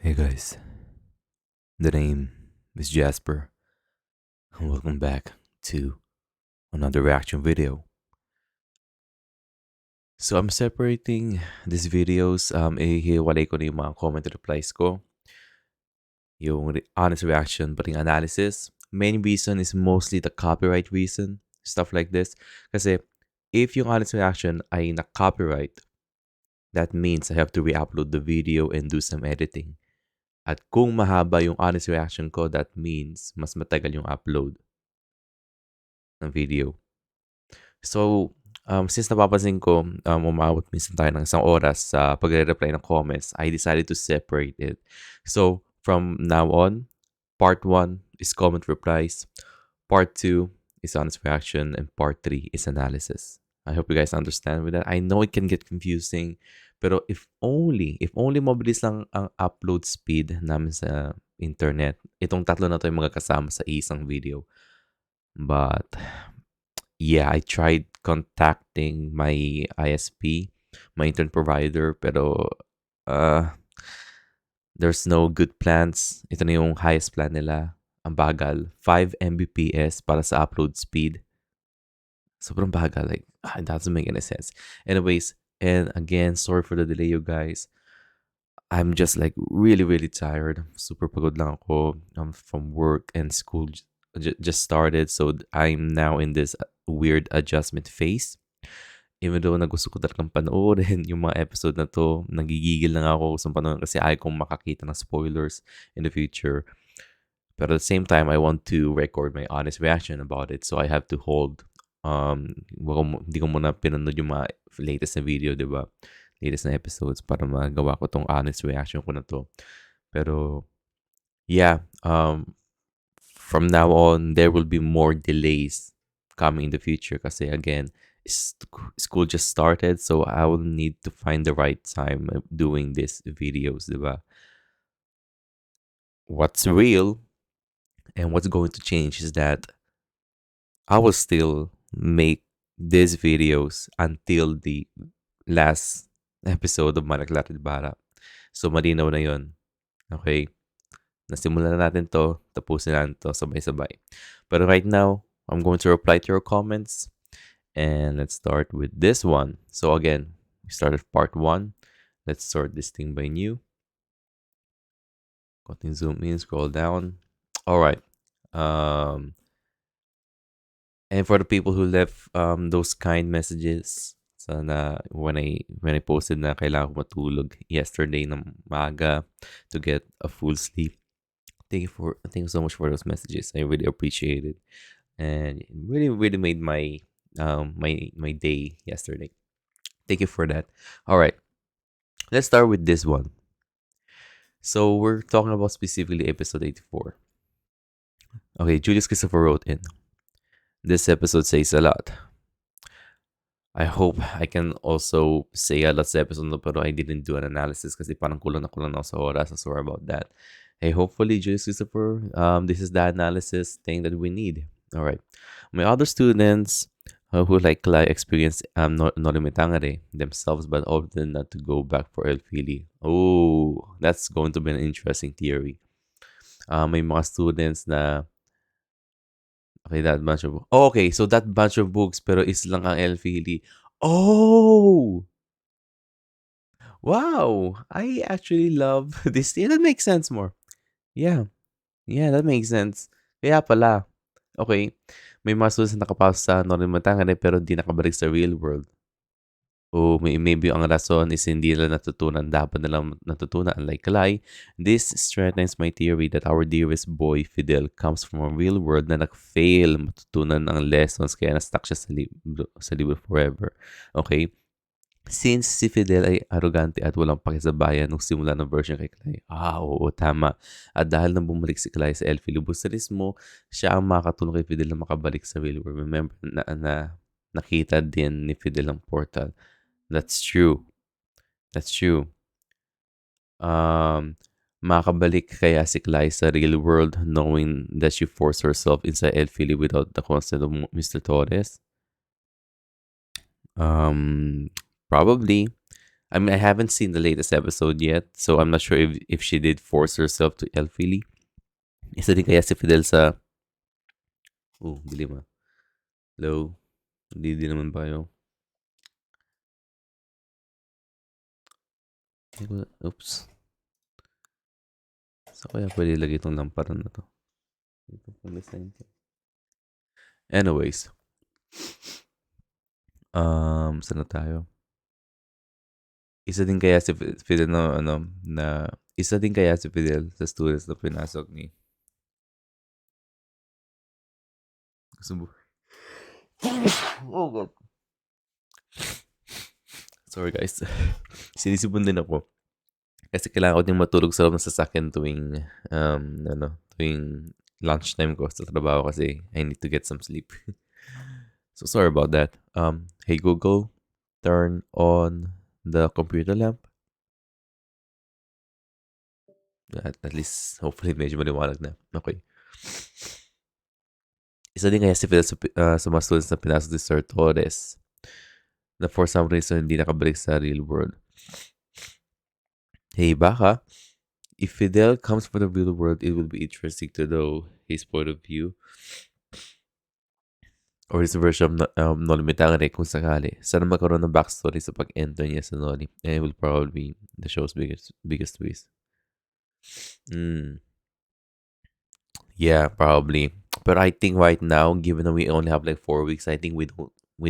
Hey guys, the name is Jasper, and welcome back to another reaction video. So I'm separating these videos, ihiwalay ko na yung mga comment replies ko, yung honest reaction, but yung analysis. Main reason is mostly the copyright reason, stuff like this. Kasi if yung honest reaction ay na-copyright, that means I have to re-upload the video and do some editing. At kung mahaba yung honest reaction ko, that means mas matagal yung upload ng video. So, since napapansin ko, umabot minsan tayo ng isang oras sa pagre-reply ng comments, I decided to separate it. So, from now on, part 1 is comment replies, part 2 is honest reaction, and part 3 is analysis. I hope you guys understand with that. I know it can get confusing, pero if only mabilis lang ang upload speed namin sa internet, itong tatlo na to yung magkakasama sa isang video. But yeah, I tried contacting my ISP, my internet provider, pero uh, there's no good plans. Ito na yung highest plan nila. Ang bagal. 5 Mbps para sa upload speed. Sobrang bagal. Like, it doesn't make any sense. Anyways, and again, sorry for the delay, you guys. I'm just like really, really tired. Super pagod lang ako from work and school just started. So I'm now in this weird adjustment phase. Even though na gusto ko talagang panoorin yung mga episode na to, nagigigil lang ako sa panoorin kasi ayaw kong makakita ng spoilers in the future. But at the same time, I want to record my honest reaction about it. So I have to hold. Hindi ko muna pinanood yung mga latest na video, di ba? Latest na episodes para magawa ko tong honest reaction ko na to. Pero, yeah. From now on, there will be more delays coming in the future kasi again, school just started, so I will need to find the right time of doing these videos, diba? What's real and what's going to change is that I will still make these videos until the last episode of Clara Ibarra. So, malinaw na yun. Okay? Nasimulan na natin to, tapusin natin to sabay-sabay. But right now, I'm going to reply to your comments. And let's start with this one. So again, we started part 1. Let's sort this thing by new. Konting zoom in, scroll down. All right. And for the people who left those kind messages, sana when I posted na kailangan ko matulog yesterday ng maaga to get a full sleep. Thank you so much for those messages. I really appreciate it, and it really made my my day yesterday. Thank you for that. All right, let's start with this one. So we're talking about specifically episode 84. Okay, Julius Christopher wrote in. This episode says a lot. I hope I can also say a lot sa episode no, pero I didn't do an analysis kasi parang kulang na ako sa oras. So sorry about that. Hey, hopefully, Julius Christopher, this is the analysis thing that we need. All right. My other students who experience no limitangare themselves but often not to go back for El Fili. Oh, that's going to be an interesting theory. May mga students na okay, that bunch of okay, so that bunch of books pero is lang ang El Fili. Oh! Wow! I actually love this thing. That makes sense more. Yeah. Yeah, that makes sense. Kaya pala. Okay. May mga students na nakapasok sa Northern Matangere pero hindi nakabalik sa real world. O maybe ang rason is hindi nila natutunan. Dapat nilang natutunan. Unlike Kalai, this strengthens my theory that our dearest boy, Fidel, comes from a real world na nag-fail matutunan ang lessons kaya na-stuck siya sa libro forever. Okay? Since si Fidel ay arrogante at walang pakisabayan nung simula ng version kay Clay. Oo, tama. At dahil nang bumalik si Clay sa El Filibusterismo, siya ang makakatulong kay Fidel na makabalik sa real world. Remember na nakita din ni Fidel ang portal. That's true. That's true. Makabalik kaya si Clay sa real world knowing that she forced herself inside El Fili without the consent of Mr. Torres? Probably. I mean, I haven't seen the latest episode yet, so I'm not sure if she did force herself to Elfily. Isa din kaya si Fidel sa... Oh, bili mo. Hello? Hindi din naman ba yun? Oops. So kaya pwede ilagay itong lamparan na to. Ito pang design ko. Anyways. Saan na tayo? Isa din kaya si Fidel na isa din kaya si Fidel sa students na pinasok ni... Gusto mo? Oh God. Sorry guys. Sinisipon din ako. Kasi kailangan ko din matulog sa loob ng sasakyan tuwing lunchtime ko sa trabaho kasi I need to get some sleep. So sorry about that. Hey Google, turn on the computer lamp. At least, hopefully, medyo maliwanag na. Okay. Isa din kaya si Phil sa mga students na pinasok ni Sir Torres na for some reason hindi nakabalik sa real world. Hey, baka, if Fidel comes from the real world, it will be interesting to know his point of view or his version of Noli Me Tangere kung sakali. Sana magkaroon ng backstory sa pag-enter niya sa Noli, and it will probably be the show's biggest twist. Yeah, probably. But I think right now, given that we only have like 4 weeks, I think we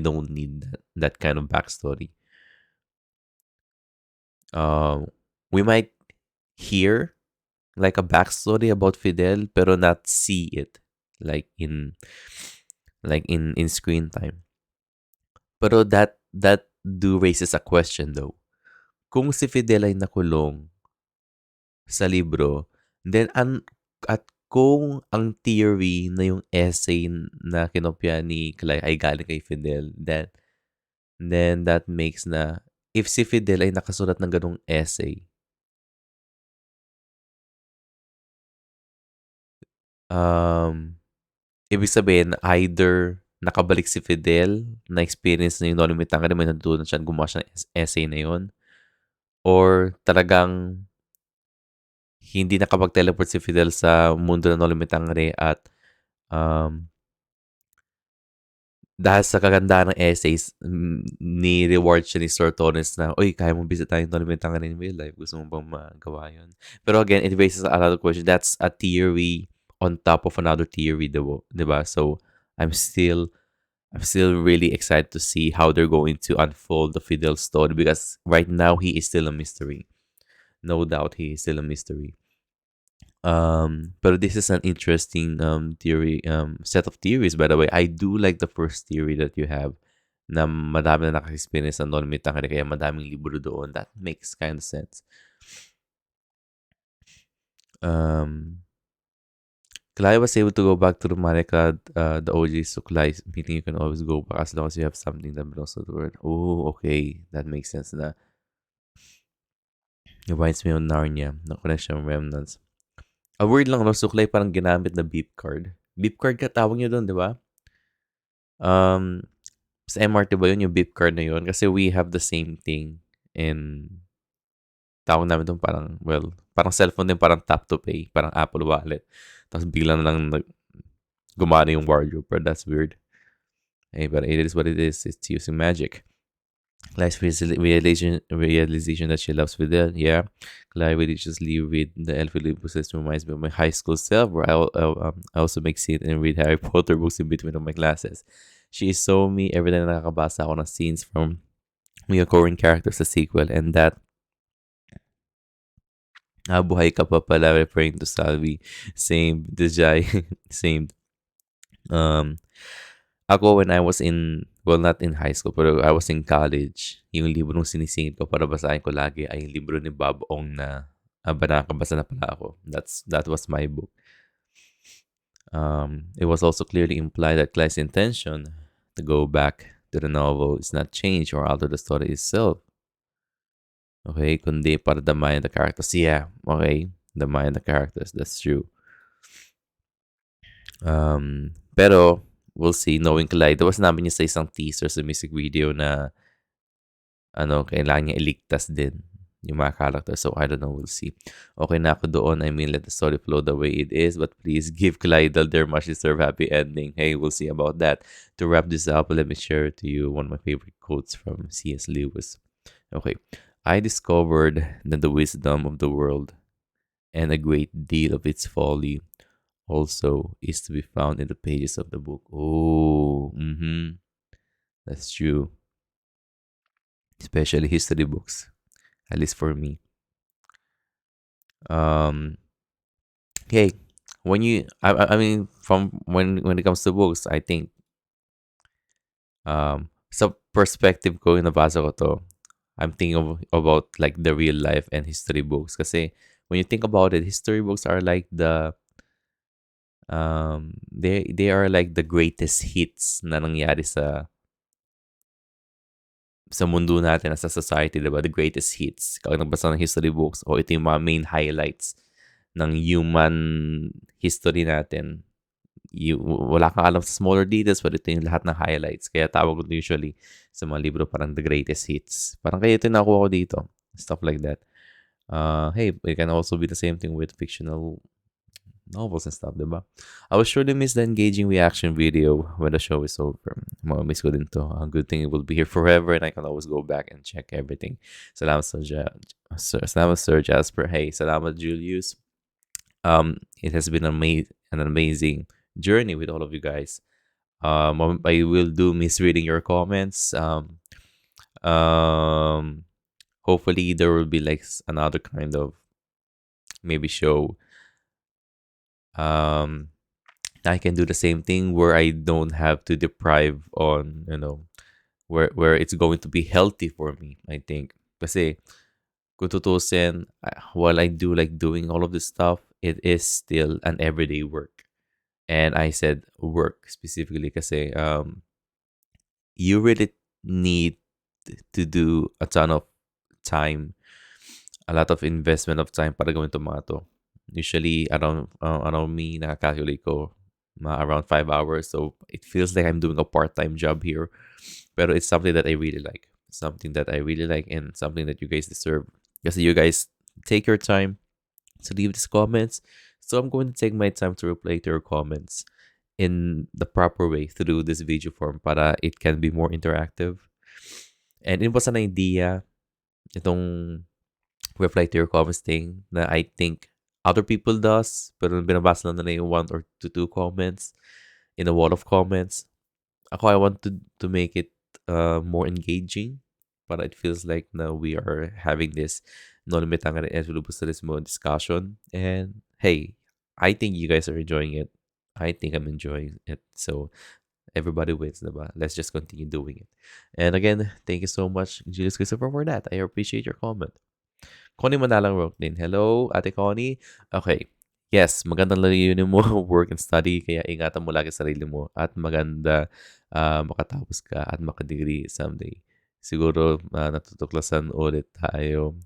don't need that kind of backstory. We might hear like a backstory about Fidel, pero not see it like in screen time. Pero that do raises a question though. Kung si Fidel ay nakulong sa libro, then at kung ang theory na yung essay na kinopya ni Clay ay galing kay Fidel, then that makes na if si Fidel ay nakasulat ng ganung essay, ibig sabihin either nakabalik si Fidel na experience na yung Noli Me Tangere, may natutunan siya, gumawa siya ng essay na yun, or talagang hindi nakapag-teleport si Fidel sa mundo ng Noli Me Tangere at um, dahil sa kagandahan ng essays, ni-reward siya ni Sir Torres na, "Uy, kaya mo bisitahin Noli Me Tangere in real life. Gusto mo bang magawa yun?" Pero again, it raises another question. That's a theory on top of another theory, di ba? So, I'm still really excited to see how they're going to unfold the Fidel story because right now he is still a mystery. No doubt he is still a mystery. But this is an interesting theory set of theories, by the way. I do like the first theory that you have na madami na naka-experience ng Noli Me Tangere kaya madaming libro doon. That makes kind of sense. Clara was able to go back to Rumanica, the OG Suklay, meaning you can always go back as long as you have something that belongs to the world. Oh, okay. That makes sense na. Reminds me of Narnia, the connection of remnants. A word lang, no? Suklay parang ginamit na beep card. Beep card ka, tawag nyo doon, di ba? Sa MRT ba yun, yung beep card na yun? Kasi we have the same thing. And tawag namin doon parang, well, parang cellphone din, parang tap to pay. Parang Apple Wallet. Tapos bigla na lang gumana yung wardrobe. But that's weird. Hey, but it is what it is. It's using magic. Claire's realization that she loves Fidel. Yeah. Claire religiously read the Elfie books reminds me of my high school self, where I also make sit and read Harry Potter books in between of my classes. She is so me every time na nakakabasa ako ng scenes from recurring characters sa sequel, and that buhay ka pa pala, referring to Salvi. Same, Dijay. Same. Ako when I was well, not in high school, pero I was in college, yung libro nung sinisingit ko para basahin ko lagi ay yung libro ni Bob Ong na nakakabasa na pala ako. That was my book. It was also clearly implied that Clyde's intention to go back to the novel is not change or alter the story itself. Okay, kundi para damayan the characters. Yeah, okay, damayan the characters. That's true. Pero we'll see, knowing Clyde, was namin niya sa isang teaser sa music video na kailangan niya iligtas din yung mga characters. So, I don't know. We'll see. Okay na ako doon. I mean, let the story flow the way it is. But please give Clydal their much deserved happy ending. Hey, we'll see about that. To wrap this up, let me share to you one of my favorite quotes from C.S. Lewis. Okay. I discovered that the wisdom of the world and a great deal of its folly also is to be found in the pages of the book. Oh, that's true. Especially history books, at least for me. Um, hey, I mean, from when it comes to books, I think sa perspective ko yung nabasa ko to, I'm thinking about like the real life and history books. Kasi when you think about it, history books are like they are like the greatest hits na nangyari sa mundo natin, sa society, diba? The greatest hits. Kapag nagbasa ng history books, o ito yung mga main highlights ng human history natin. Wala kang alam sa smaller details, pero ito yung lahat ng highlights. Kaya tawag ko usually sa mga libro parang the greatest hits. Parang kaya ito yung nakuha ko dito. Stuff like that. Hey, it can also be the same thing with fictional novels and stuff, diba? I will surely miss the engaging reaction video when the show is over. Miss ko din to. A good thing it will be here forever and I can always go back and check everything. Salamat salamat Sir Jasper. Hey, salamat Julius. It has been an amazing journey with all of you guys. I will do miss reading your comments. Hopefully there will be like another kind of maybe show I can do the same thing where I don't have to deprive on, where it's going to be healthy for me, I think. Kasi, kung tutusin, while I do like doing all of this stuff, it is still an everyday work. And I said work specifically kasi you really need to do a ton of time, a lot of investment of time para gawin itong mga to. Usually, around me, nakaka-calculate ko, around 5 hours. So, it feels like I'm doing a part-time job here. Pero it's something that I really like. Something that I really like and something that you guys deserve. Kasi you guys take your time to leave these comments. So, I'm going to take my time to reply to your comments in the proper way through this video form para it can be more interactive. And it was an idea, itong reply to your comments thing na I think other people does, pero binabasa lang nila yung 1 or 2 comments in a wall of comments. Ako, I want to make it more engaging para it feels like na we are having this no limitang resolubusterismo discussion. And hey, I think you guys are enjoying it. I think I'm enjoying it. So, everybody wins, diba? Let's just continue doing it. And again, thank you so much, Julius Christopher, for that. I appreciate your comment. Connie Manalang wrote din, hello, Ate Connie. Okay. Yes, magandang layunin mo, work and study, kaya ingatan mo lagi sarili mo at maganda makatapos ka at makadegree someday. Siguro natutuklasan ulit tayo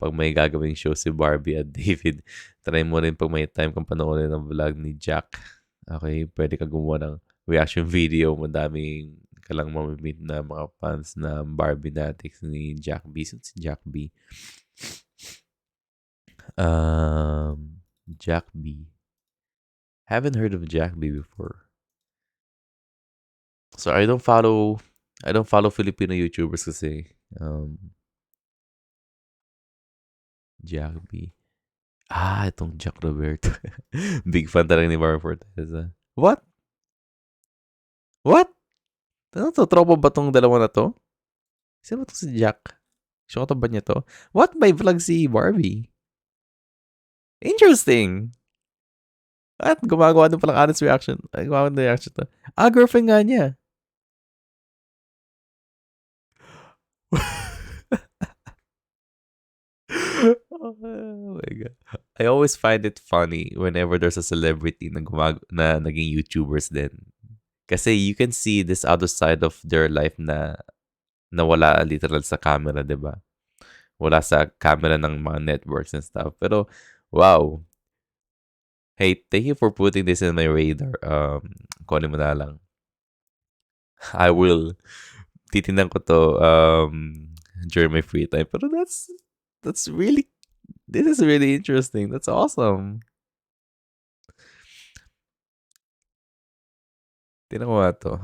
pag may gagawing show si Barbie at David. Try mo rin pag may time kang panoorin ng vlog ni Jack. Okay, pwede ka gumawa ng reaction video. Madaming ka lang mamimit na mga fans na Barbie Natics ni Jack B. Sino si Jack B? Jack B. Haven't heard of Jack B before. So I don't follow Filipino YouTubers kasi Jack B. Itong Jack Roberto. Big fan talaga ni Ibarra Forteza. What? What? Ano to? Tropa ba tong dalawa na to? Sino ba to si Jack? Shota ba niya to? What? May vlog si Barbie? Interesting. At gumagawa din palang honest reaction. Gumagawa din reaction to. Girlfriend nga niya. Oh my God. I always find it funny whenever there's a celebrity na naging YouTubers din. Kasi you can see this other side of their life na wala literal sa camera, di ba? Wala sa camera ng mga networks and stuff. Pero, wow. Hey, thank you for putting this in my radar. Kunin mo na lang. I will. Titignan ko to during my free time. But that's really this is really interesting. That's awesome. Tinawa to.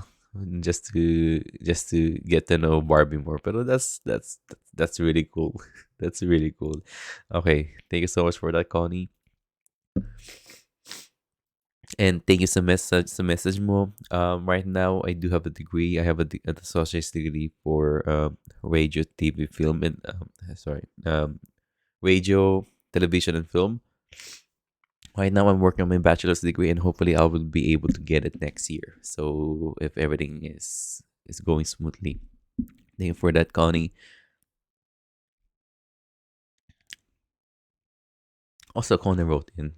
Just to get to know Barbie more. But that's really cool. That's really cool. Okay, thank you so much for that, Connie. And thank you sa message mo. Right now, I do have a degree. I have an associate's degree for radio, TV, film, and sorry, radio, television, and film. Right now, I'm working on my bachelor's degree, and hopefully, I will be able to get it next year. So, if everything is going smoothly, thank you for that, Connie. Also, Connie wrote in.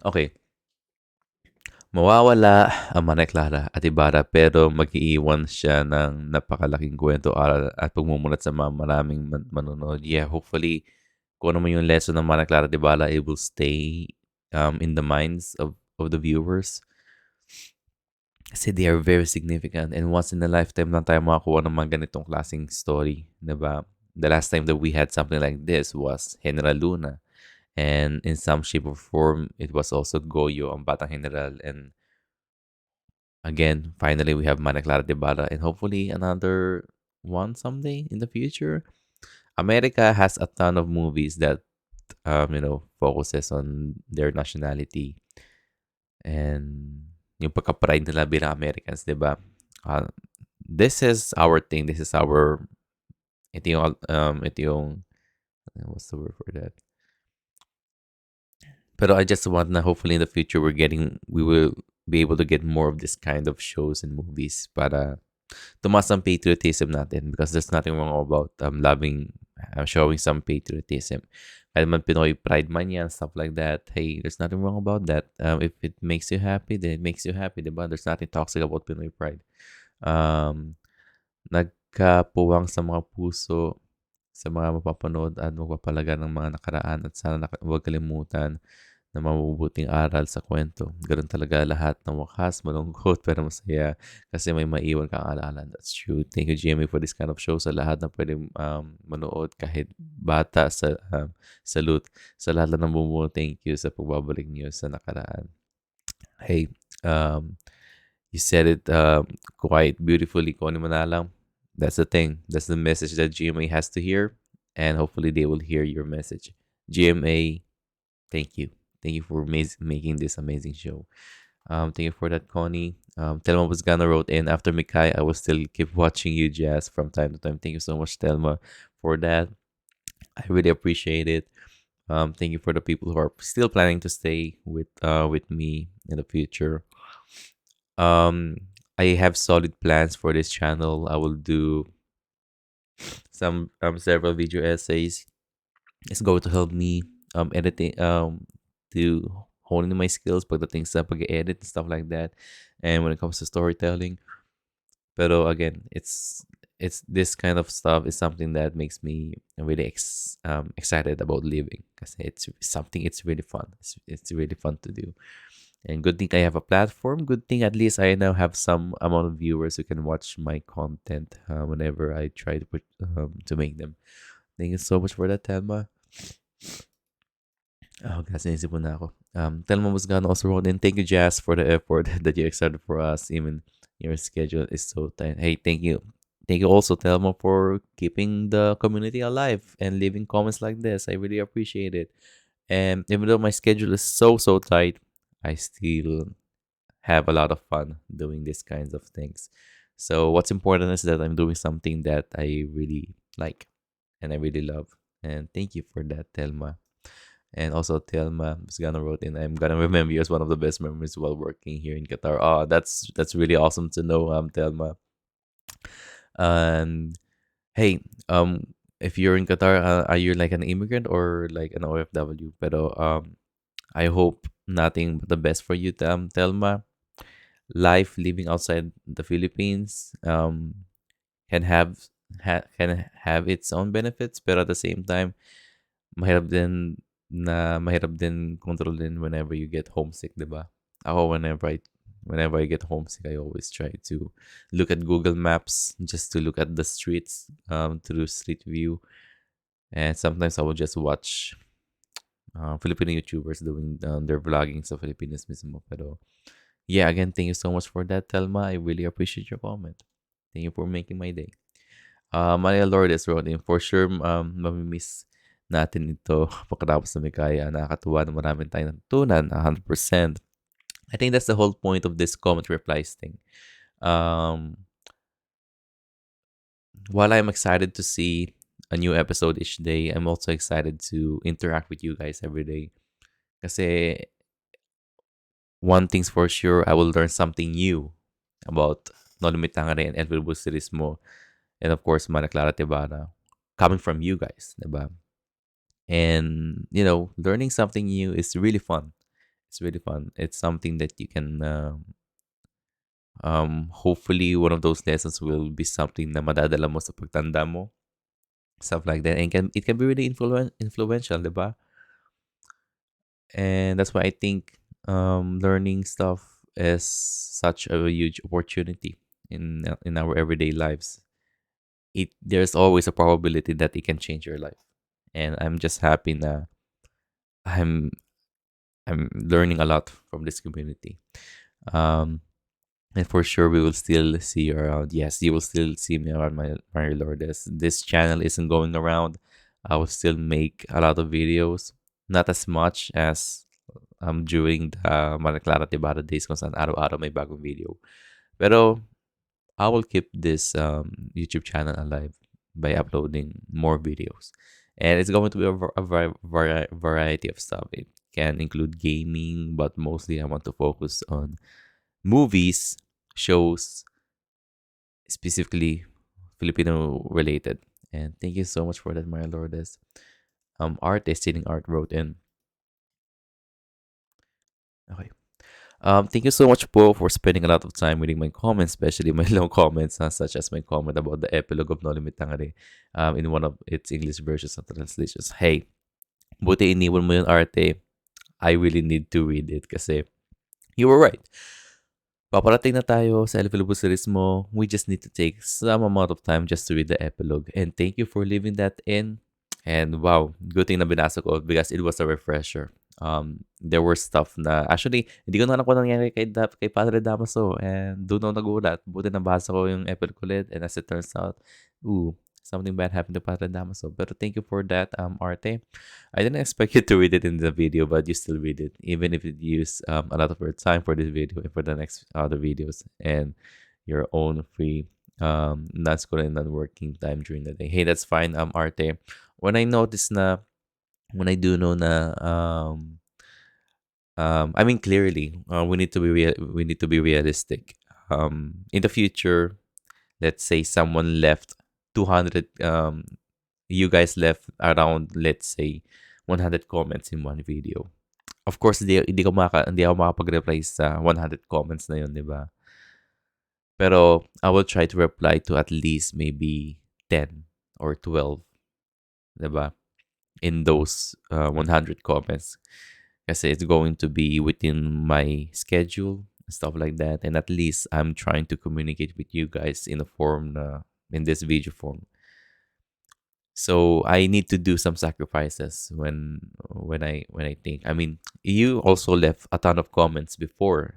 Okay, mawawala ang Manay Clara at Ibarra pero mag-iiwan siya ng napakalaking kwento, aral at pagmumulat sa mga maraming manonood. Yeah, hopefully, kung ano man yung lesson ng Manay Clara at Ibarra, it will stay in the minds of the viewers. Kasi they are very significant and once in a lifetime lang tayo makakuha ng mga ganitong klaseng story, 'di ba? The last time that we had something like this was General Luna. And in some shape or form, it was also Goyo, ang Batang General. And again, finally, we have Mana Clara de Barra and hopefully another one someday in the future. America has a ton of movies that, focuses on their nationality and yung pagka-pride nila bilang Americans, di ba? This is our thing. This is our, ito yung, what's the word for that? Pero I just want na hopefully in the future we will be able to get more of this kind of shows and movies para tumaas ang patriotism natin because there's nothing wrong about showing some patriotism. Kahit man Pinoy pride man yan, stuff like that. Hey, there's nothing wrong about that. If it makes you happy, then it makes you happy, diba? There's nothing toxic about Pinoy pride. Nagkapuwang sa mga puso sa mga mapapanood at magpapalaga ng mga nakaraan at sana huwag kalimutan na mabubuting aral sa kwento. Ganun talaga lahat ng wakas, malungkot pero masaya kasi may maiwan kang alaala. That's true. Thank you, Jamie, for this kind of show sa lahat na pwede manood kahit bata salute. Sa lahat ng bumubuo, thank you sa pagbabalik niyo sa nakaraan. Hey, you said it quite beautifully, Connie Manalang. That's the thing. That's the message that GMA has to hear. And hopefully they will hear your message. GMA, thank you. Thank you for making this amazing show. Thank you for that, Connie. Telma was gonna wrote in after Mikai. I will still keep watching you, Jazz, from time to time. Thank you so much, Telma, for that. I really appreciate it. Thank you for the people who are still planning to stay with me in the future. I have solid plans for this channel. I will do some several video essays. It's going to help me editing to hone in my skills pagdating sa pag-edit and stuff like that. And when it comes to storytelling, pero again, it's this kind of stuff is something that makes me really excited about living because it's something it's really fun. It's really fun to do. And good thing I have a platform. Good thing at least I now have some amount of viewers who can watch my content whenever I try to make them. Thank you so much for that, Telma. Oh, guys, naisip mo na ako. Telma was gonna also wrote in. Thank you, Jazz, for the effort that you exerted for us. Even your schedule is so tight. Hey, thank you. Thank you also, Telma, for keeping the community alive and leaving comments like this. I really appreciate it. And even though my schedule is so tight, I still have a lot of fun doing these kinds of things. So what's important is that I'm doing something that I really like and I really love. And thank you for that, Telma. And also Telma is gonna wrote in, I'm gonna remember you as one of the best memories while working here in Qatar. Oh, that's really awesome to know, Telma. And hey, if you're in Qatar, are you like an immigrant or like an OFW? Pero I hope nothing but the best for you, Telma. Life living outside the Philippines can have its own benefits, pero at the same time, mahirap din kontrolin whenever you get homesick, 'di ba? Ako Whenever I get homesick, I always try to look at Google Maps just to look at the streets through Street View. And sometimes I will just watch Filipino YouTubers doing their vlogging sa Filipinas mismo. Pero yeah, again, thank you so much for that, Telma. I really appreciate your comment. Thank you for making my day. Maria Lourdes wrote in, for sure, mamimiss natin ito pagkatapos na may kaya. Nakakatuwa na maraming tayong natutunan, 100%. I think that's the whole point of this comment replies thing. Um, while I'm excited to see a new episode each day, I'm also excited to interact with you guys every day. Kasi one thing's for sure, I will learn something new about No Limit Tangere and El Filibustrismo, and of course, Mana Clara Tibara, coming from you guys, diba? And, learning something new is really fun. It's really fun. It's something that you can, hopefully, one of those lessons will be something na madadala mo sa pagtanda mo, stuff like that. And it can be really influential, diba? And that's why I think learning stuff is such a huge opportunity in our everyday lives. There's always a probability that it can change your life, and I'm just happy that I'm I'm learning a lot from this community. Um, and for sure, we will still see you around. Yes, you will still see me around, my lord. This channel isn't going around. I will still make a lot of videos, not as much as during the Mara Clara Tibara days kung saan araw-araw may bagong video. Pero I will keep this YouTube channel alive by uploading more videos. And it's going to be a variety of stuff. It can include gaming, but mostly I want to focus on movies, shows, specifically Filipino related. And thank you so much for that, my Lourdes. Artist, Sitting Art wrote in. Okay. Thank you so much, po, for spending a lot of time reading my comments, especially my long comments, such as my comment about the epilogue of No Limit Tangere in one of its English versions of translations. Hey, buti iniwan mo yun, Arte. I really need to read it kasi you were right. Paparating na tayo sa El Filibusterismo. We just need to take some amount of time just to read the epilogue. And thank you for leaving that in. And wow, good thing na binasa ko because it was a refresher. There were stuff na, actually, hindi ko na alam kung ano nangyari kay Padre Damaso. And doon ako nagulat. Buti nabasa ko yung epilogue ulit. And as it turns out, something bad happened to Padre Damaso. But thank you for that, Arte. I didn't expect you to read it in the video, but you still read it, even if it used a lot of your time for this video and for the next other videos and your own free non-school and non-working time during the day. Hey, that's fine, Arte. When I notice na, when I do know na, I mean clearly, we need to be we need to be realistic. In the future, let's say someone left 200 you guys left around, let's say, 100 comments in one video. Of course, hindi ako makapag-reply sa 100 comments na yun, di ba? Pero I will try to reply to at least maybe 10 or 12, di ba? In those 100 comments. Kasi it's going to be within my schedule, stuff like that. And at least I'm trying to communicate with you guys in a form in this video form. So I need to do some sacrifices when I think. I mean, you also left a ton of comments before.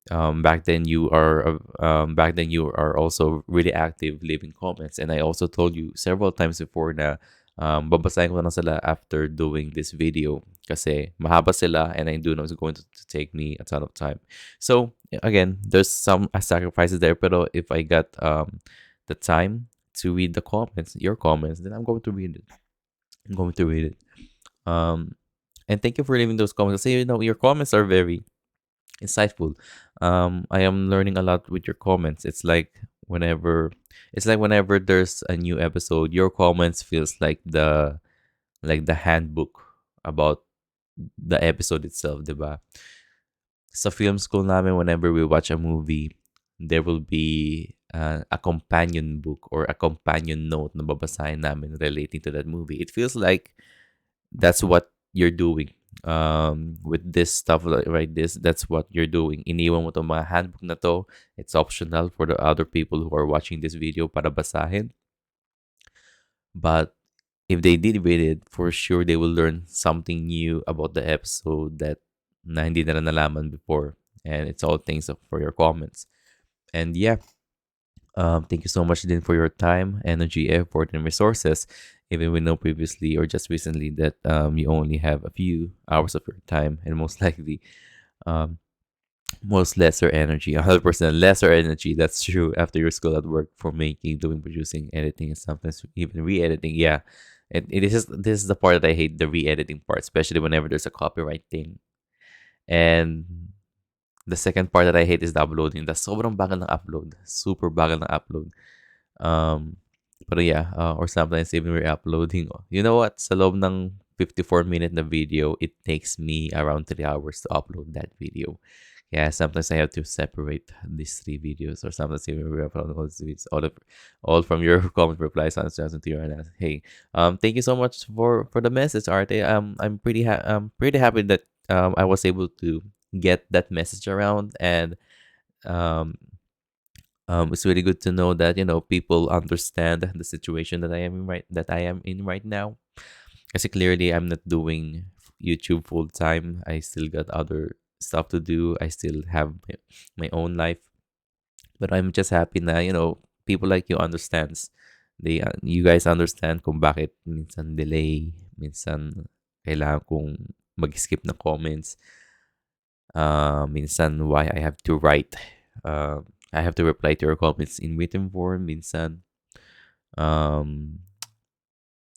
Back then you are also really active leaving comments, and I also told you several times before na babasahin ko na sila after doing this video kasi mahaba sila, and I do know it's going to take me a ton of time. So again, there's some sacrifices there, pero if I got the time to read the comments, your comments, then I'm going to read it. I'm going to read it. And thank you for leaving those comments. Say, your comments are very insightful. I am learning a lot with your comments. It's like whenever there's a new episode, your comments feels like the handbook about the episode itself, diba? Sa film school namin, whenever we watch a movie, there will be a companion book or a companion note na babasahin namin relating to that movie. It feels like that's what you're doing with this stuff right, that's what you're doing. Iniwan mo 'tong mga handbook na 'to. It's optional for the other people who are watching this video para basahin. But if they did read it, for sure they will learn something new about the episode that na hindi nila nalaman before. And it's all thanks for your comments. And yeah, thank you so much, Din, for your time, energy, effort, and resources. Even we know previously or just recently that you only have a few hours of your time, and most likely, um, most lesser energy, 100% lesser energy. That's true after your school at work for making, doing, producing, editing, and sometimes even re-editing. Yeah, it is. This is the part that I hate, the re-editing part, especially whenever there's a copyright thing. And the second part that I hate is the uploading. The sobrang bagal ng upload. Super bagal ng upload. Um, but yeah, or sometimes even we're uploading. You know what? Sa loob ng 54-minute na video, it takes me around 3 hours to upload that video. Yeah, sometimes I have to separate these three videos, or sometimes even we upload all these videos, all from your comment replies on to your analysis. Hey, thank you so much for the message, Arte. I'm pretty happy that I was able to get that message around, and um it's really good to know that people understand the situation that I am in right now. Because clearly I'm not doing YouTube full time. I still got other stuff to do. I still have my own life. But I'm just happy na people like you understands. You guys understand kung bakit minsan delay, minsan kailangan kong mag-skip na comments. Minsan why I have to write. Uh, I have to reply to your comments in written form minsan. Um,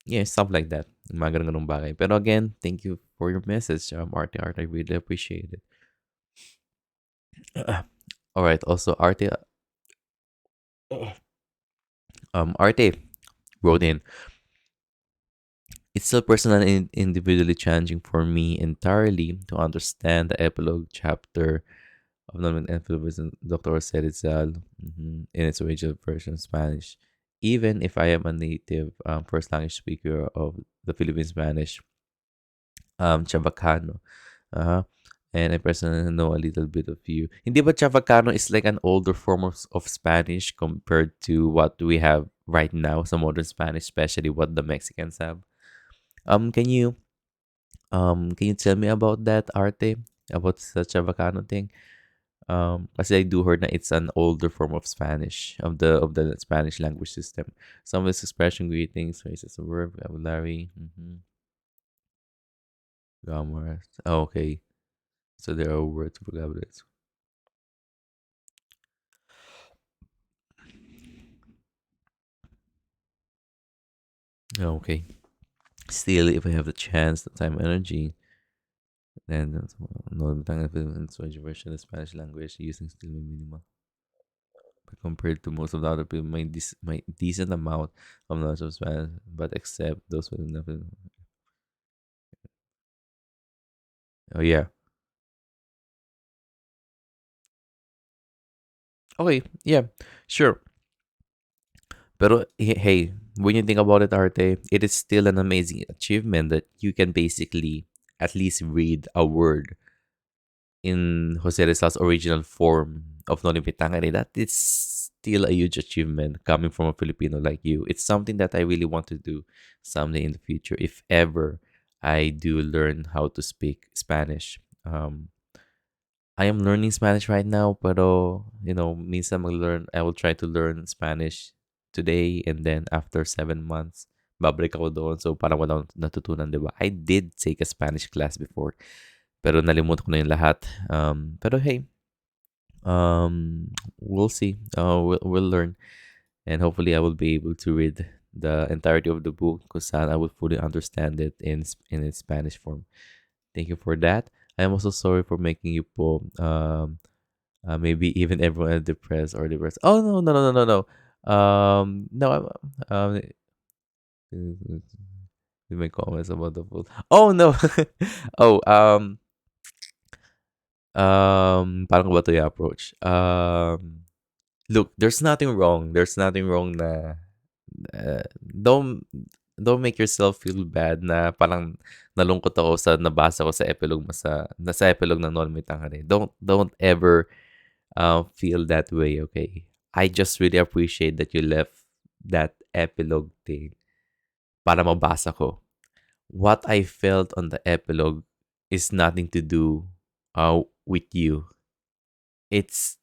yeah, stuff like that. Mga ganun bagay. Pero again, thank you for your message, Arte Art. I really appreciate it. All right. Also, Arte wrote in. It's still personal and individually challenging for me entirely to understand the epilogue chapter of non influence Dr. Serizal in its original version of Spanish. Even if I am a native first language speaker of the Philippine Spanish, Chavacano. Uh-huh. And I personally know a little bit of you. Hindi ba Chavacano is like an older form of Spanish compared to what we have right now, some modern Spanish, especially what the Mexicans have? Can you tell me about that, Arte? About the Chavacano thing? Kasi I do heard that it's an older form of Spanish, of the Spanish language system. Some of its expression, greetings, phrases, verb, vocabulary, grammar. Oh, okay. So there are words, vocabularies. Okay. Still, if I have the chance, the time, energy, then no version of Spanish language using still minimal. But compared to most of the other people, my decent amount of knowledge of Spanish, but except those with nothing. Oh yeah. Okay. Yeah. Sure. Pero hey, when you think about it, Arte, it is still an amazing achievement that you can basically at least read a word in Jose Rizal's original form of Noli Me Tangere. That is still a huge achievement coming from a Filipino like you. It's something that I really want to do someday in the future if ever I do learn how to speak Spanish. I am learning Spanish right now, pero minsan I will try to learn Spanish today, and then after 7 months, babalik ako doon. So parang wala akong natutunan, di ba? I did take a Spanish class before, pero nalimutan ko na yung lahat. Pero hey, we'll see. We'll learn, and hopefully I will be able to read the entirety of the book because I will fully understand it in its Spanish form. Thank you for that. I am also sorry for making you po maybe even everyone is depressed or depressed. Oh no, no, no, no, no, no. No, with my comments about the food. Oh no. Oh, paano ko ba to i-approach? Look, there's nothing wrong. There's nothing wrong na don't. don't make yourself feel bad na parang nalungkot ako sa nabasa ko sa epilogue mo sa epilogue ng Nolme Tangere. Don't ever feel that way, okay? I just really appreciate that you left that epilogue thing para mabasa ko. What I felt on the epilogue is nothing to do with you. It's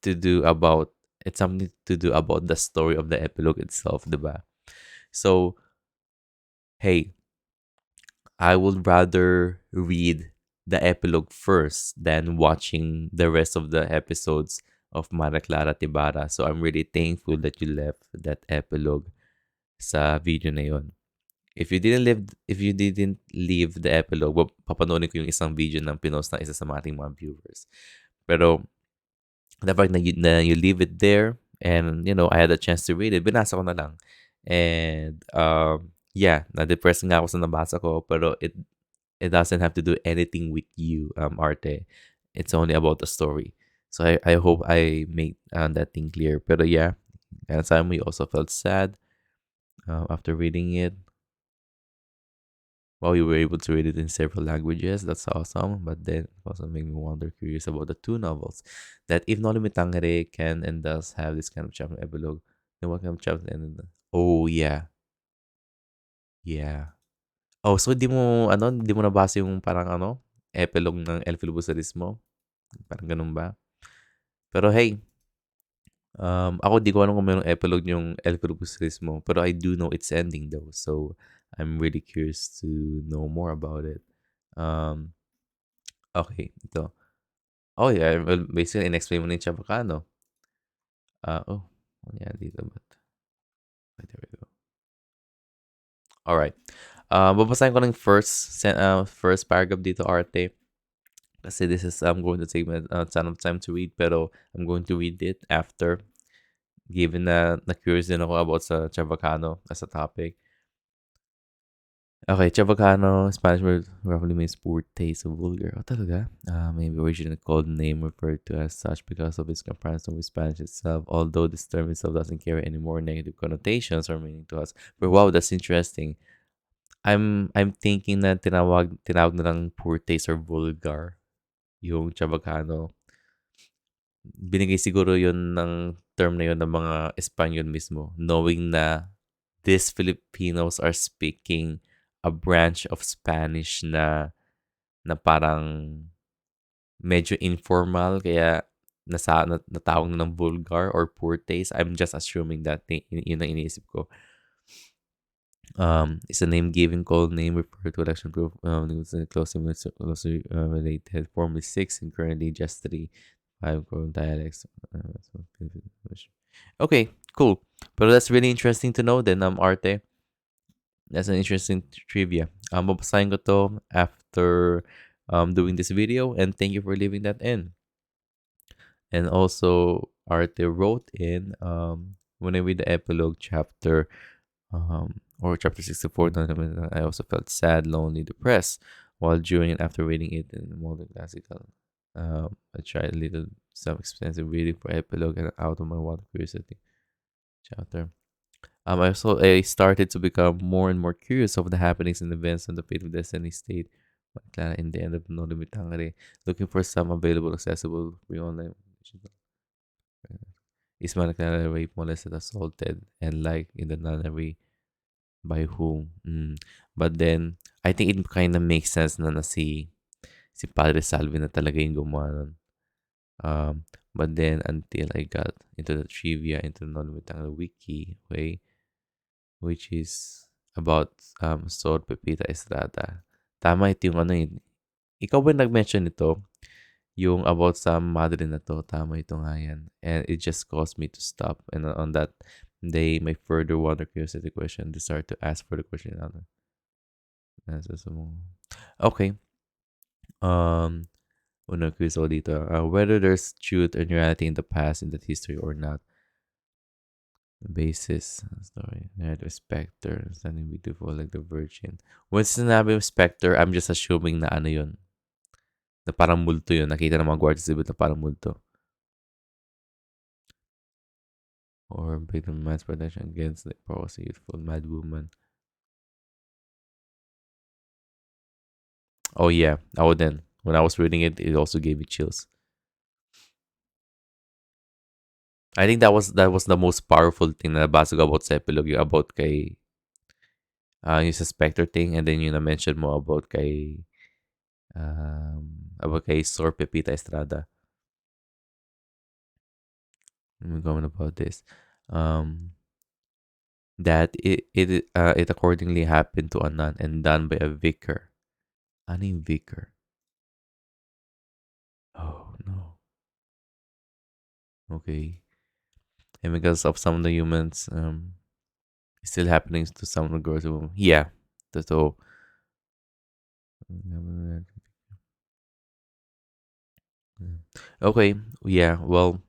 something to do about the story of the epilogue itself, diba? So, hey, I would rather read the epilogue first than watching the rest of the episodes of Mara Clara Tibara. So I'm really thankful that you left that epilogue sa video na yon. If you didn't leave the epilogue, papanoorin ko yung isang video ng pinost ng isa sa ating mga viewers. Pero the fact na you leave it there and I had a chance to read it, binasa ko na lang. And yeah, na-depressed nga ako sa nabasa ko, pero it doesn't have to do anything with you, Arte. It's only about the story. So I hope I made that thing clear. Pero yeah, and Simon, you also felt sad after reading it. Well, you were able to read it in several languages. That's awesome. But then it also made me wonder, curious about the two novels. That if Noli Me Tangere can and does have this kind of chapter epilogue, then what kind of chapter and oh yeah, yeah. Oh, so di mo nabasa yung parang epilogue ng El Filibusterismo? Parang ganun ba? Pero hey, ako di ko alam kung mayroong epilogue yung El Filibusterismo, pero I do know its ending though. So I'm really curious to know more about it. Um, okay, ito. Oh yeah, well, basically in-explain mo na yung Chabacano. Oh, ano yan dito ba? Okay, there we go. Alright. Babasahin ko ng first paragraph dito, Arte. Kasi this is going to take me a ton of time to read, pero I'm going to read it after. Given na curious din ako about sa Chabacano as a topic. Okay, Chabacano, Spanish word roughly means poor taste of vulgar. Oh, talaga? Maybe originally called name referred to as such because of its comparison with Spanish itself, although this term itself doesn't carry any more negative connotations or meaning to us. But wow, that's interesting. I'm thinking na tinawag na lang poor taste or vulgar yung Chabacano. Binigay siguro yun ng term na yun ng mga Espanyol mismo, knowing na these Filipinos are speaking a branch of Spanish na parang medyo informal, kaya natawag na ng vulgar or poor taste. I'm just assuming that yun ang iniisip ko. Is a name given called name referred to election group closely related, formerly six and currently just three. Five core dialects. Okay, cool. But that's really interesting to know then, Arte. That's an interesting trivia. Babasahin ko to after doing this video, and thank you for leaving that in. And also, Arte wrote in when I read the epilogue chapter or chapter 64, I also felt sad, lonely, depressed while during and after reading it in the modern classical. I tried a little some expensive reading for epilogue and out of my water curiosity chapter. I started to become more and more curious of the happenings and events on the Fate of Destiny state. Clara in the end of No Limit Hungary, looking for some available, accessible, free online. Is Clara raped, molested, assaulted, and like in the nunnery by whom? But then, I think it kind of makes sense na si Padre Salvi na talaga yung gumawa nun. But then, until I got into the trivia, into the non wiki, okay, which is about Sor Pepita Estrada. Tama ito yung ikaw ba nag-mention ito? Yung about sa madre na to, tama ito nga yan. And it just caused me to stop. And on that day, my further wonder curiosity question, to start to ask for the question. Okay. Unang quiz ako dito. Whether there's truth and reality in the past, in that history or not. Basis. Story. Narrative specter. Standing beautiful like the virgin. When sinabi yung specter, I'm just assuming na yun. Na parang multo yun. Nakita ng mga guardians na parang multo. Or big man's protection against the power of a youthful mad woman. Oh yeah, I wouldn't. When I was reading it, it also gave me chills. I think that was the most powerful thing na nabasa ko about sa epilogue, yung about kay yung sa Spectre thing, and then yung na-mention mo about kay Sor Pepita Estrada. I'm going about this. Um, that it accordingly happened to a nun and done by a vicar. Ano yung vicar? Oh no. Okay. And because of some of the humans, it's still happening to some of the girls. Yeah. So, okay. Yeah. Well,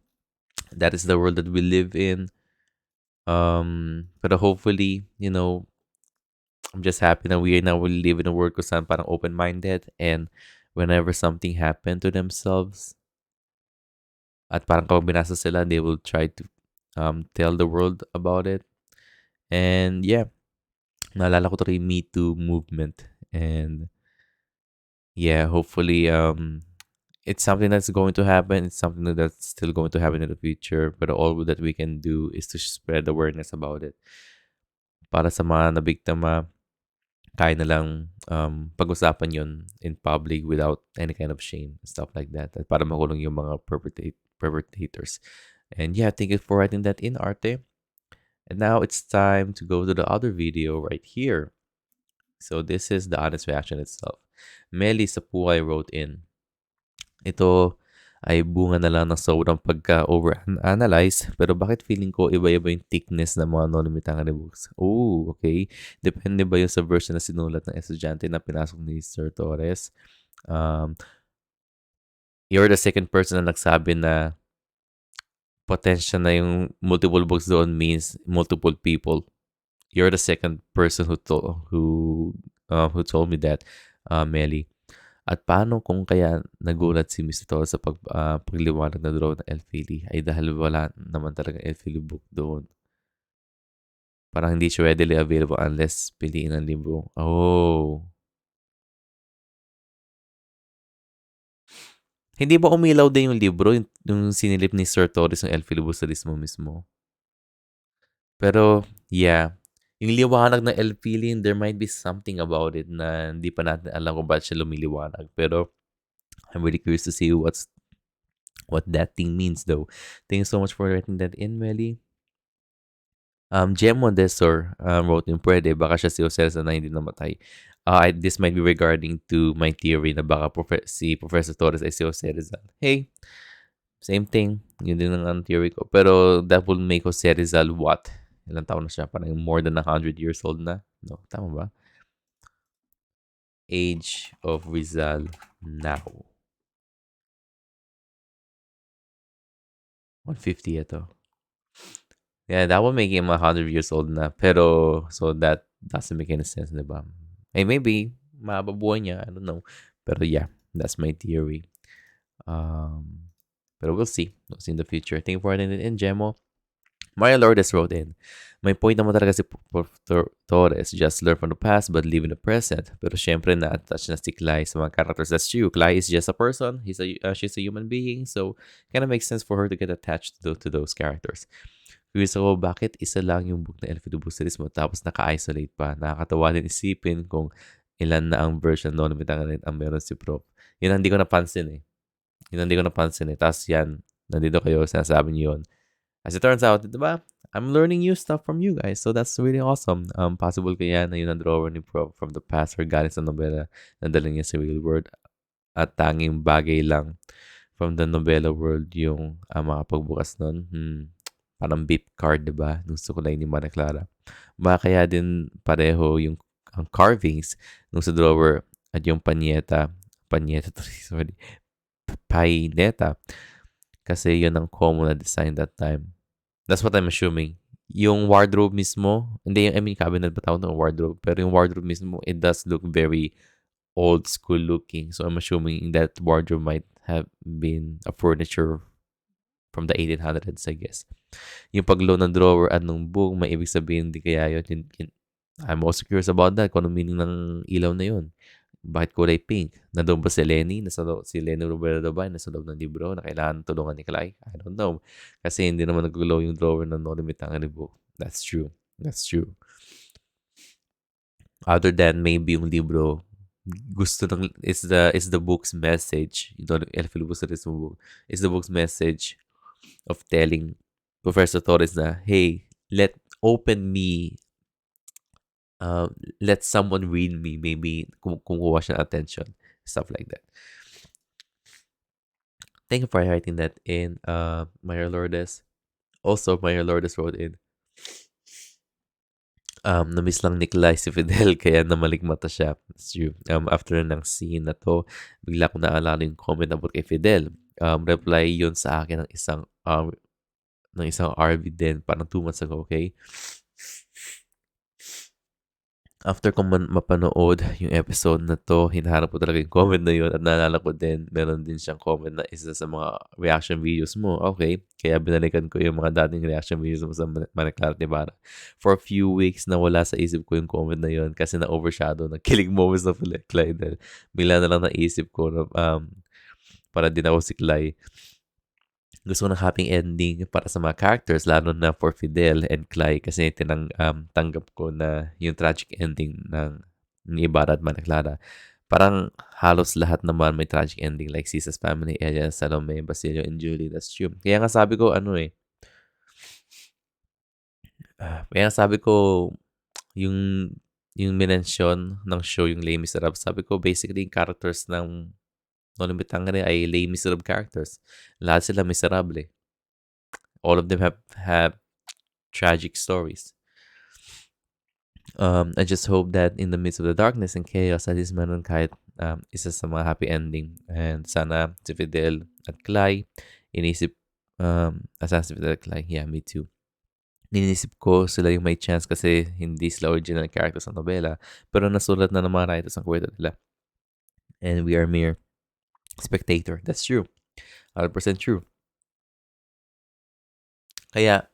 that is the world that we live in. But hopefully, I'm just happy that we now will live in a world kung saan parang open-minded, and whenever something happened to themselves at parang kapag binasa sila, they will try to tell the world about it. And yeah, naalala ko to yung Me Too movement. And yeah, hopefully it's something that's going to happen. It's something that's still going to happen in the future. But all that we can do is to spread awareness about it. Para sa mga nabiktima, kaya na lang pag-usapan yun in public without any kind of shame and stuff like that. At para makulong yung mga perpetrators. And yeah, thank you for writing that in, Arte. And now it's time to go to the other video right here. So this is the honest reaction itself. Meli Sapuay wrote in, ito ay bunga na lang ng sobrang pagka-overanalyze, pero bakit feeling ko iba-iba yung thickness ng mga non-limitangan books? Oh, okay. Depende ba yun sa version na sinulat ng estudyante na pinasok ni Sir Torres? Um, you're the second person na nagsabi na potential na yung multiple books doon means multiple people. You're the second person who told me that, Melly. At paano kung kaya nagulat si Mr. Torres sa pagliwanag na draw ng Elfili ay dahil wala naman talaga Elfili book doon. Parang hindi siya readily available unless piliin ang libro. Oh. Hindi ba umilaw din yung libro, yung sinilip ni Sir Torres ng Elfili book sa mismo? Pero, yeah. Yung liwanag ng Elfili, there might be something about it na hindi pa natin alam kung bakit siya lumiliwanag. Pero, I'm really curious to see what that thing means though. Thank you so much for writing that in, Melly. Jem Mondesor wrote in, pwede, baka siya si Jose na hindi namatay. This might be regarding to my theory na baka si Professor Torres ay si Jose Rizal. Hey, same thing. Yun din ang theory ko. Pero that will make Jose Rizal what? Ilang taon na siya? Parang more than 100 years old na? No, tama ba? Age of Rizal now. 150 ito. Yeah, that would make him 100 years old na. Pero, so that doesn't make any sense, di ba? Hey, maybe, mababuhay niya. I don't know. Pero yeah, that's my theory. Pero we'll see. We'll see in the future. Thank you for writing it in, Gemo. Maria Lourdes wrote in, may point naman talaga si Torres, just learn from the past but live in the present. Pero syempre na-attach na si Clay sa mga characters. That's true. Clay is just a person. She's a human being. So, kind of makes sense for her to get attached to those characters. Curious ako, bakit isa lang yung book na Elfidobusteris mo tapos naka-isolate pa? Nakakatawa din isipin kung ilan na ang version noon ang meron si Prof. Yun ang hindi ko napansin eh. Tapos yan, nandito kayo, sinasabi niyo yun. As it turns out, diba? I'm learning new stuff from you guys. So that's really awesome. Possible kaya na yun ang drawer ni Prof from the past or galing sa nobela na dala niya sa real world. At tanging bagay lang from the novella world yung mga pagbukas nun. Parang beep card, diba? Nung sukulay ni Mana Clara. Kaya din pareho yung ang carvings nung sa drawer at yung sorry, paineta. Kasi yun ang common na design that time. That's what I'm assuming. Yung wardrobe mismo, hindi yung, cabinet ba tawag ng wardrobe? Pero yung wardrobe mismo, it does look very old school looking. So I'm assuming that wardrobe might have been a furniture from the 1800s, I guess. Yung paglow ng drawer at ng book, may ibig sabihin, hindi kaya yun. I'm also curious about that, kung ano meaning ng ilaw na yun. bakit kulay pink? Nandun ba si Lenny? Si Lenny Robredo ba? Nasa loob ng libro na kailangan tulungan ni Clay? I don't know. Kasi hindi naman nag-glow yung drawer ng No Limit ang book. That's true. That's true. Other than maybe yung libro, gusto ng, is the book's message. You know, El Filibuster is book. Is the book's message of telling Professor Torres na, hey, open me, uh, let someone read me, maybe kumukuha siya ng attention, stuff like that. Thank you for writing that in, Mayor Lourdes. Also, Mayor Lourdes wrote in, na-miss lang ni Clay si Fidel kaya namaligmata siya. That's true. After ng scene na to, bigla ko naalala yung comment about kay Fidel. Reply yun sa akin ng isang RV din, parang 2 months ago, okay? After ko mapanood yung episode na to, hinahanap ko talaga yung comment na yun at naalala ko din, meron din siyang comment na isa sa mga reaction videos mo. Okay, kaya binalikan ko yung mga dating reaction videos mo sa Clara Ibarra. For a few weeks, nawala sa isip ko yung comment na yun kasi na-overshadow ng kilig moments na Clyde. Bigla na lang naisip ko na para din ako si Clyde. Gusto ko ng happy ending para sa mga characters, lalo na for Fidel and Clay kasi tanggap ko na yung tragic ending ni Ibarra at Clara. Parang halos lahat naman may tragic ending like Sisa's family, Elia, Salome, Basilio, and Julie. That's true. Kaya nga sabi ko, kaya nga sabi ko, yung minention ng show, yung Les Miserables, sabi ko, basically, yung characters ng Noli Me Tangere ay Les Miserables characters. Lahat sila miserable. All of them have tragic stories. I just hope that in the midst of the darkness and chaos, at least meron kahit isa sa mga happy ending. And sana si Fidel at Clay, inisip, asan si Fidel at Clay? Yeah, me too. Ninisip ko sila yung may chance kasi hindi sila original characters ng nobela, pero nasulat na ng mga writers ang kwento nila. And we are mere spectator. That's true. 100% true. Kaya,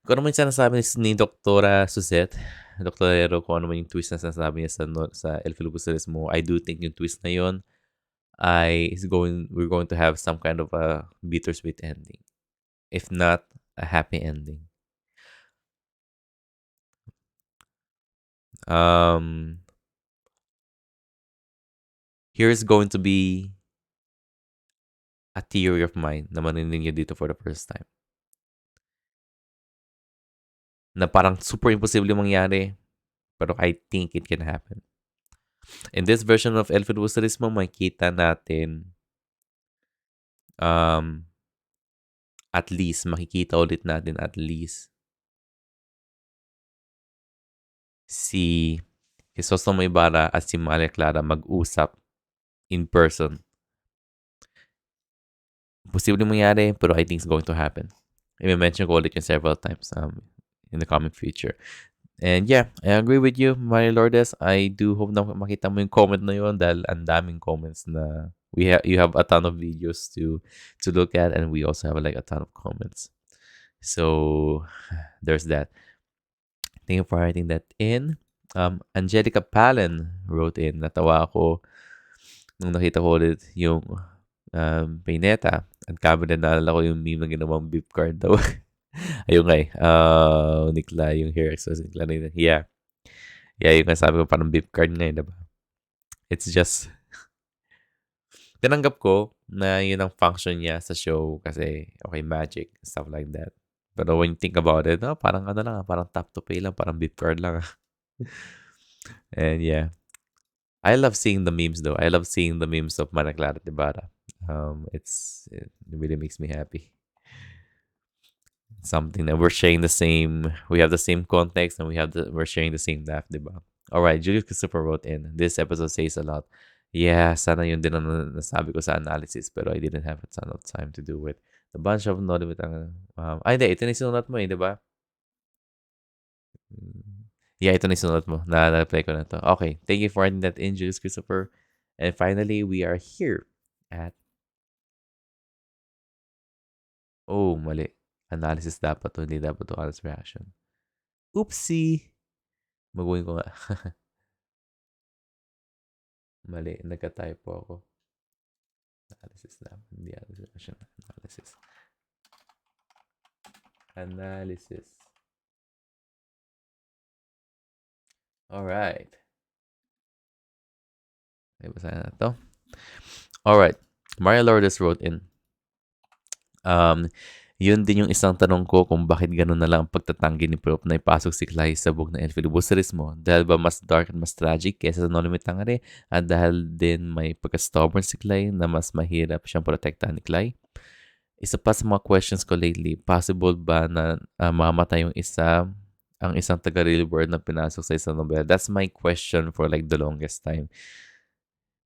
kung ano man yung sinasabi ni Doktora Suzette, Dr. Hero, kung ano man yung twist na sinasabi niya sa El Filibusterismo, I do think yung twist na yon we're going to have some kind of a bittersweet ending. If not, a happy ending. Here's going to be a theory of mine na marinig niyo dito for the first time. Na parang super imposible mangyari, pero I think it can happen. In this version of El Filibusterismo, makikita natin at least, makikita ulit natin at least si Crisostomo Ibarra at si Maria Clara mag-usap in person. Posible mangyari, pero I think it's going to happen. I-mention ko ulit yun several times in the coming future. And yeah, I agree with you, Maria Lourdes. I do hope na makita mo yung comment na yun dahil ang daming comments na you have a ton of videos to look at, and we also have like a ton of comments. So there's that. Thank you for writing that in. Angelica Palin wrote in, natawa ako nung nakita ko ulit yung Pineta at cabinet, naalala ko yung meme na ginawang beep card daw. Ayun nga Nikla, yung hair exercise Nikla na yeah. Yeah, yung sabi ko parang beep card nga diba? It's just, tinanggap ko na yun ang function niya sa show kasi, okay, magic, stuff like that. Pero when you think about it, parang parang tap to pay lang, parang beep card lang. And yeah. I love seeing the memes though. I love seeing the memes of Mana Clara Ibarra. It really makes me happy. Something that we're sharing we have the same context, and we're sharing the same laugh, diba? All right, Julius Christopher wrote in, this episode says a lot. Yeah, sana yun din ang nasabi ko sa analysis, pero I didn't have a ton of time to do it. The bunch of Nollywood, hindi, ito na sinulat mo diba? Yeah, ito na sinulat mo. Na-reply ko na to. Okay, thank you for writing that in, Julius Christopher. And finally, we are here at... Oh, mali. Analysis dapat to, hindi dapat to honest reaction. Oopsie! Maguhin ko nga. Mali, nagka-typo ako. Analysis na, hindi analysis. Analysis. Analysis. Alright. Okay, basahin na to. Alright. Maria Lourdes wrote in, Um, yun din yung isang tanong ko kung bakit ganun na lang ang pagtatanggi ni Prop na ipasok si Clay sa book ng El Filibusterismo. Dahil ba mas dark at mas tragic kesa sa No Limit Tangere? At dahil din may pagka-stubborn si Clay na mas mahirap siyang protektahan ni Clay? Isa pa sa mga questions ko lately, possible ba na mamatay yung ang isang taga-real world na pinasok sa isang nobela? That's my question for like the longest time.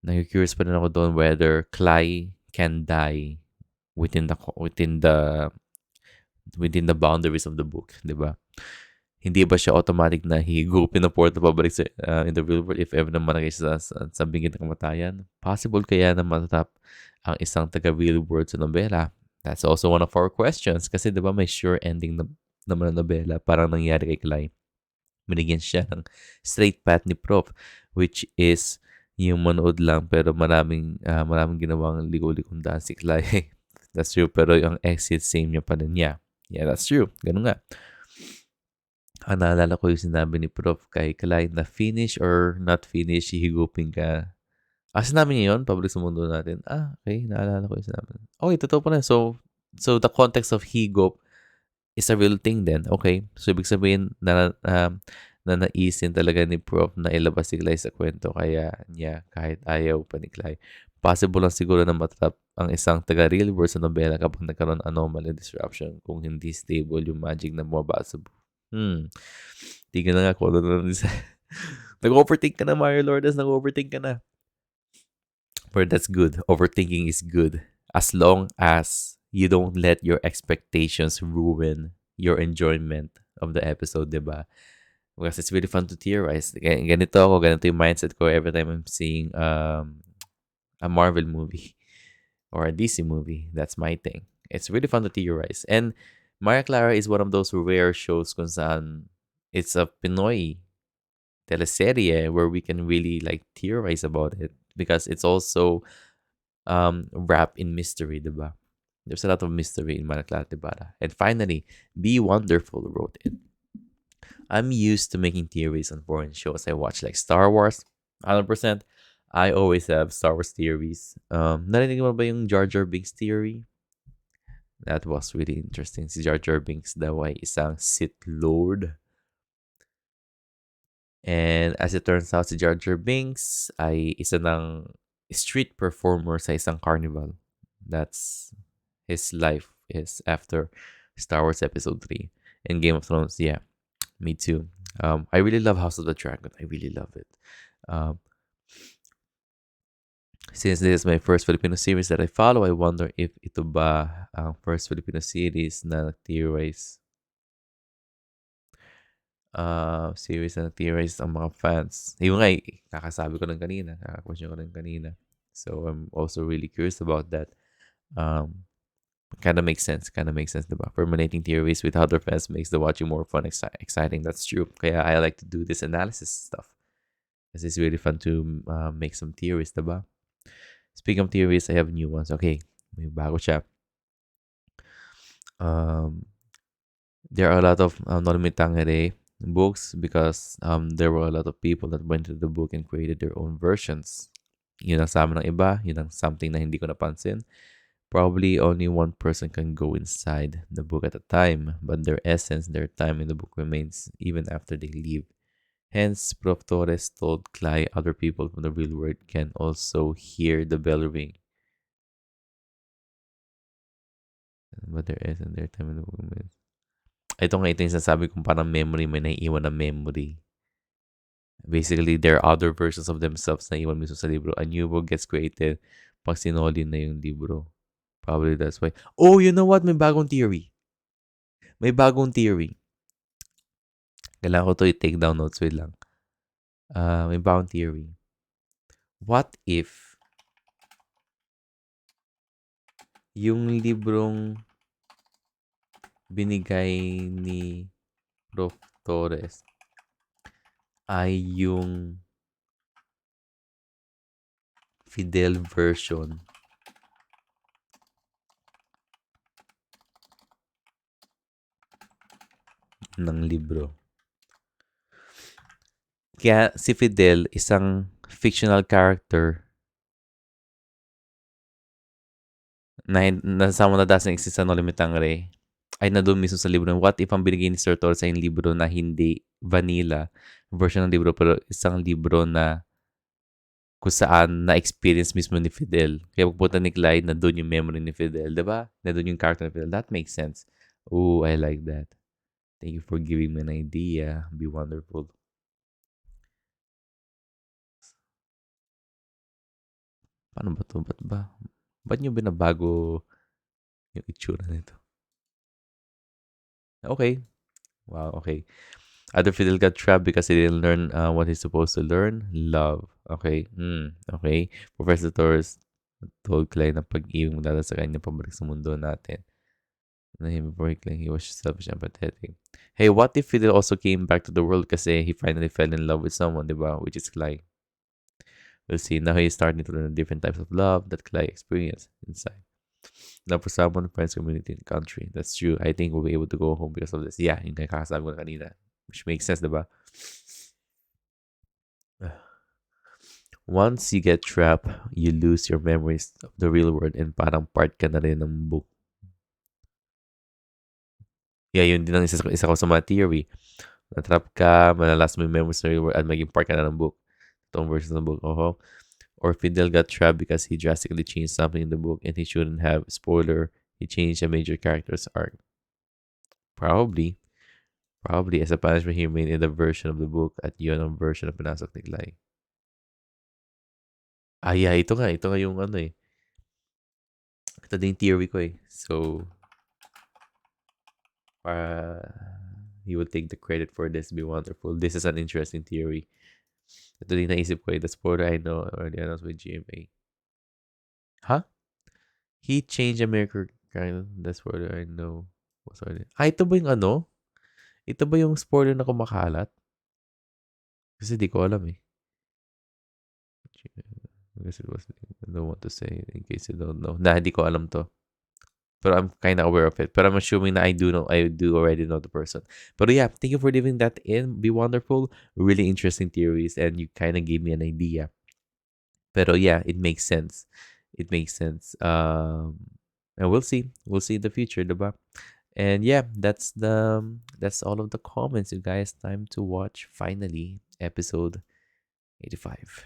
Nag-curious pa rin ako doon whether Clay can die within the boundaries of the book, 'di ba? Hindi ba siya automatic na hihigupin ng porta pabalik sa in the real world if ever na malagay siya sa bingit ng kamatayan? Possible kaya na matatap ang isang taga-real world sa nobela? That's also one of our questions kasi 'di ba may sure ending na naman ang nobela parang nangyari kay Clay. Binigyan siya ng straight path ni Prof, which is yung manood lang pero maraming ginawang ligaw-likong daan si Clay. That's true, pero yung exit same niya pa rin niya. Yeah, that's true. Ganun nga. Naalala ko yung sinabi ni Prof kay Clay na finish or not finish, hihigupin ka. Sinabi niya yun, public sa mundo natin. Okay. Naalala ko yung sinabi. Okay, totoo pala. So the context of higop is a real thing then. Okay. So, ibig sabihin na naisin talaga ni Prof na ilabas si Clay sa kwento kaya niya kahit ayaw pa ni Clay. Possible lang siguro na matrap ang isang taga-real world sa nobela kapag nagkaroon ng anomaly disruption kung hindi stable yung magic na bumaba sa tignan na nga kung ano na Nag-overthink ka na, Mario Lourdes. Nag-overthink ka na. But that's good. Overthinking is good. As long as you don't let your expectations ruin your enjoyment of the episode, diba? Because it's really fun to theorize. Ganito yung mindset ko every time I'm seeing a Marvel movie or a DC movie. That's my thing. It's really fun to theorize. And Maria Clara is one of those rare shows kung saan it's a Pinoy teleserye where we can really like theorize about it because it's also wrapped in mystery, diba? There's a lot of mystery in Maria Clara Ibarra. And finally, Be Wonderful wrote it. I'm used to making theories on foreign shows I watch, like Star Wars. 100%. I always have Star Wars theories. Narinig mo ba yung Jar Jar Binks theory? That was really interesting. Si Jar Jar Binks daw ay isang Sith Lord. And as it turns out, si Jar Jar Binks ay isa ng street performer sa isang carnival. That's his life is after Star Wars Episode 3. And Game of Thrones, yeah, me too. I really love House of the Dragon. I really love it. Since this is my first Filipino series that I follow, I wonder if ito ba ang first Filipino series na nag-theorize ang mga fans. Yung nga, kakasabi ko lang kanina, kaka-question ko lang kanina. So, I'm also really curious about that. Kind of makes sense, diba? Formulating theories with other fans makes the watching more fun, exciting. That's true. Kaya I like to do this analysis stuff. Because it's really fun to make some theories, diba? Speaking of theories, I have new ones. Okay, may bago siya. There are a lot of Tangere books because there were a lot of people that went to the book and created their own versions. Yun ang sa amin ng iba, yun ang something na hindi ko napansin. Probably only one person can go inside the book at a time, but their essence, their time in the book remains even after they leave. Hence, Prof. Torres told Clay other people from the real world can also hear the bell ring. But their essence, their time in the book remains. Ito yung sinasabi kong parang memory, may naiiwan na memory. Basically, there are other versions of themselves na iwan mismo sa libro. A new book gets created pag sinolin na yung libro. Probably that's why. Oh, you know what? May bagong theory. Kailangan ko to i-take down notes. Wait lang. May bagong theory. What if yung librong binigay ni Prof. Torres ay yung Fidel version ng libro. Kaya si Fidel, isang fictional character na sa mga dasang exist sa No Limitang Ray, ay nandun mismo sa libro. What if ang binigay ni Sir Tor sa yung libro na hindi vanilla version ng libro, pero isang libro na kung saan na-experience mismo ni Fidel. Kaya pagpunta ni Clyde, nandun yung memory ni Fidel, di ba? Nandun yung character ni Fidel. That makes sense. Oh, I like that. Thank you for giving me an idea. Be wonderful. Paano ba to? Ba't nyo binabago yung itsura nito? Okay. Wow, okay. Other Fidel got trapped because he didn't learn what he's supposed to learn. Love. Okay. Okay. Professor Torres told Clay na pag-ibig mo dala sa kanya pabalik sa mundo natin. Na him before he claimed he was selfish and pathetic. Hey, what if Fidel also came back to the world kasi he finally fell in love with someone, diba? Which is Clay. We'll see. Now he's starting to learn different types of love that Clay experienced inside. Now for someone, friends, community, and country. That's true. I think we'll be able to go home because of this. Yeah, yung kakasabi ko na kanina. Which makes sense, diba? Once you get trapped, you lose your memories of the real world and parang part ka na rin ng book. Yeah, yun din ang isa ko sa mga theory. Na-trap ka, malalas mo yung memories of the real world at maging part ka na ng book. Itong version ng book. Or Fidel got trapped because he drastically changed something in the book and he shouldn't have. Spoiler, he changed a major character's arc. Probably. Probably as a punishment he made in the version of the book at yun ang version of pinasok ni Glay. Ah, yeah, ito nga yung ano eh. Ito din yung theory ko eh. So, he will take the credit for this. Be wonderful. This is an interesting theory. Ito din naisip ko eh. The spoiler I know already announced with GMA. Huh? He changed America kind of. The spoiler I know. Sorry. Ito ba yung ano? Ito ba yung spoiler na kumakalat? Kasi di ko alam eh. I guess it was, I don't want to say in case you don't know. Nah, di ko alam to. But I'm kind of aware of it. But I'm assuming that I do already know the person. But yeah, thank you for leaving that in. Be wonderful. Really interesting theories. And you kind of gave me an idea. But yeah, it makes sense. It makes sense. And we'll see. We'll see in the future, diba? And yeah, that's all of the comments, you guys. Time to watch finally episode 85.